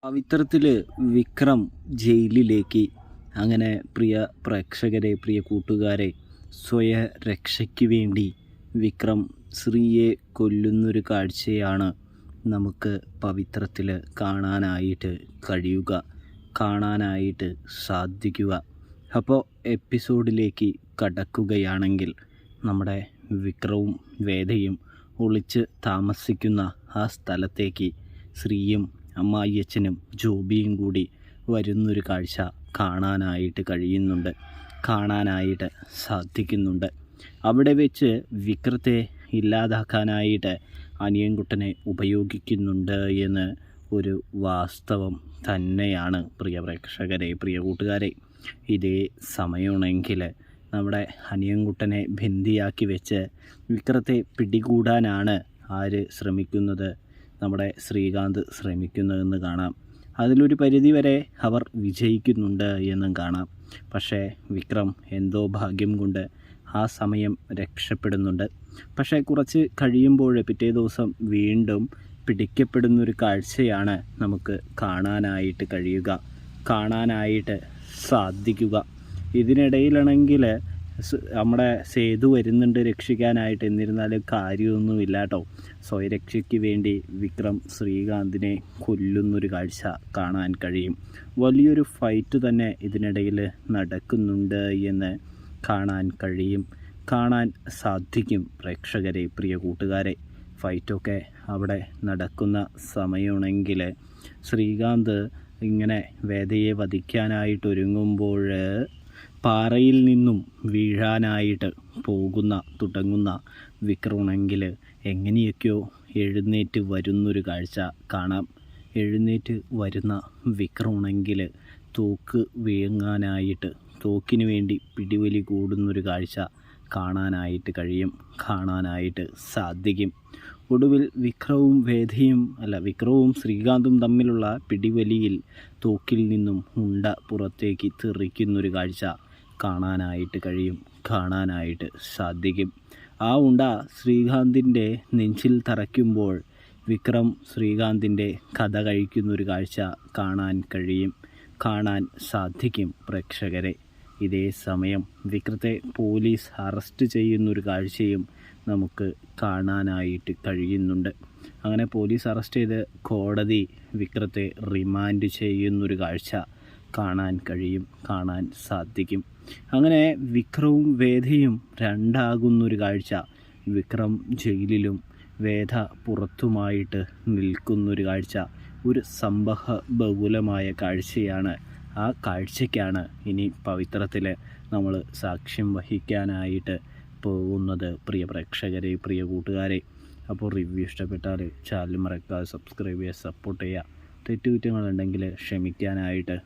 പവിത്രത്തിൽ വിക്രം ജയിലിലേക്ക്. അങ്ങനെ പ്രിയ പ്രേക്ഷകരെ, പ്രിയ കൂട്ടുകാരെ, സ്വയ രക്ഷയ്ക്ക് വേണ്ടി വിക്രം ശ്രീയെ കൊല്ലുന്നൊരു കാഴ്ചയാണ് നമുക്ക് പവിത്രത്തിൽ കാണാനായിട്ട് കഴിയുക, കാണാനായിട്ട് സാധിക്കുക. അപ്പോൾ എപ്പിസോഡിലേക്ക് കടക്കുകയാണെങ്കിൽ നമ്മുടെ വിക്രവും വേദയും ഒളിച്ച് താമസിക്കുന്ന ആ സ്ഥലത്തേക്ക് ശ്രീയും അമ്മായിയച്ഛനും ജോബിയും കൂടി വരുന്നൊരു കാഴ്ച കാണാനായിട്ട് സാധിക്കുന്നുണ്ട്. അവിടെ വെച്ച് വിക്രത്തെ ഇല്ലാതാക്കാനായിട്ട് അനിയൻകുട്ടനെ ഉപയോഗിക്കുന്നുണ്ട് എന്ന് ഒരു വാസ്തവം തന്നെയാണ്. പ്രിയ പ്രേക്ഷകരെ, പ്രിയ കൂട്ടുകാരെ, ഇതേ സമയമാണെങ്കിൽ നമ്മുടെ അനിയൻകുട്ടനെ ബന്ദിയാക്കി വെച്ച് വിക്രത്തെ പിടികൂടാനാണ് ആര് ശ്രമിക്കുന്നത്? നമ്മുടെ ശ്രീകാന്ത് ശ്രമിക്കുന്നതെന്ന് കാണാം. അതിലൊരു പരിധിവരെ അവർ വിജയിക്കുന്നുണ്ട് എന്നും കാണാം. പക്ഷേ വിക്രം എന്തോ ഭാഗ്യം കൊണ്ട് ആ സമയം രക്ഷപ്പെടുന്നുണ്ട്. പക്ഷേ കുറച്ച് കഴിയുമ്പോൾ പിറ്റേ ദിവസം വീണ്ടും പിടിക്കപ്പെടുന്നൊരു കാഴ്ചയാണ് നമുക്ക് കാണാനായിട്ട് സാധിക്കുക. ഇതിനിടയിലാണെങ്കിൽ നമ്മുടെ സേതു വരുന്നുണ്ട് രക്ഷിക്കാനായിട്ട്. എന്നിരുന്നാലും കാര്യമൊന്നുമില്ല കേട്ടോ. സ്വയരക്ഷയ്ക്ക് വേണ്ടി വിക്രം ശ്രീകാന്തിനെ കൊല്ലുന്നൊരു കാഴ്ച കാണാൻ കഴിയും. വലിയൊരു ഫൈറ്റ് തന്നെ ഇതിനിടയിൽ നടക്കുന്നുണ്ട് എന്ന് കാണാൻ സാധിക്കും. പ്രേക്ഷകരെ, പ്രിയ കൂട്ടുകാരെ, ഫൈറ്റൊക്കെ അവിടെ നടക്കുന്ന സമയമാണെങ്കിൽ ശ്രീകാന്ത് ഇങ്ങനെ വേദയെ വധിക്കാനായിട്ടൊരുങ്ങുമ്പോൾ പാറയിൽ നിന്നും വീഴാനായിട്ട് തുടങ്ങുന്ന വിക്രമാണെങ്കിൽ എങ്ങനെയൊക്കെയോ എഴുന്നേറ്റ് വരുന്നൊരു കാഴ്ച കാണാം. എഴുന്നേറ്റ് വരുന്ന വിക്രമാണെങ്കിൽ തോക്ക് വീങ്ങാനായിട്ട്, തോക്കിന് വേണ്ടി പിടിവലി കൂടുന്നൊരു കാഴ്ച കാണാനായിട്ട് സാധിക്കും. ഒടുവിൽ വിക്രവും ശ്രീകാന്തും തമ്മിലുള്ള പിടിവലിയിൽ തോക്കിൽ നിന്നും ഉണ്ട പുറത്തേക്ക് തെറിക്കുന്നൊരു കാഴ്ച കാണാനായിട്ട് സാധിക്കും. ആ ഉണ്ട ശ്രീകാന്തിൻ്റെ നെഞ്ചിൽ തറയ്ക്കുമ്പോൾ വിക്രം ശ്രീകാന്തിൻ്റെ കഥ കഴിക്കുന്നൊരു കാഴ്ച കാണാൻ സാധിക്കും. പ്രേക്ഷകരെ, ഇതേ സമയം വിക്രത്തെ പോലീസ് അറസ്റ്റ് ചെയ്യുന്നൊരു കാഴ്ചയും നമുക്ക് കാണാനായിട്ട് കഴിയുന്നുണ്ട്. അങ്ങനെ പോലീസ് അറസ്റ്റ് ചെയ്ത് കോടതി വിക്രത്തെ റിമാൻഡ് ചെയ്യുന്നൊരു കാഴ്ച കാണാൻ സാധിക്കും. അങ്ങനെ വിക്രവും വേദയും രണ്ടാകുന്നൊരു കാഴ്ച, വിക്രം ജയിലിലും വേദ പുറത്തുമായിട്ട് നിൽക്കുന്നൊരു കാഴ്ച, ഒരു സംഭവബഹുലമായ കാഴ്ചയാണ്. ആ കാഴ്ചയ്ക്കാണ് ഇനി പവിത്രത്തിൽ നമ്മൾ സാക്ഷ്യം വഹിക്കാനായിട്ട് പോകുന്നത്. പ്രിയ പ്രേക്ഷകരെ, പ്രിയ കൂട്ടുകാരെ, അപ്പോൾ റിവ്യൂ ഇഷ്ടപ്പെട്ടാൽ ചാനൽ മറക്കാതെ സബ്സ്ക്രൈബ് ചെയ്യുക, സപ്പോർട്ട് ചെയ്യുക. തെറ്റുകുറ്റങ്ങളുണ്ടെങ്കിൽ ക്ഷമിക്കാനായിട്ട്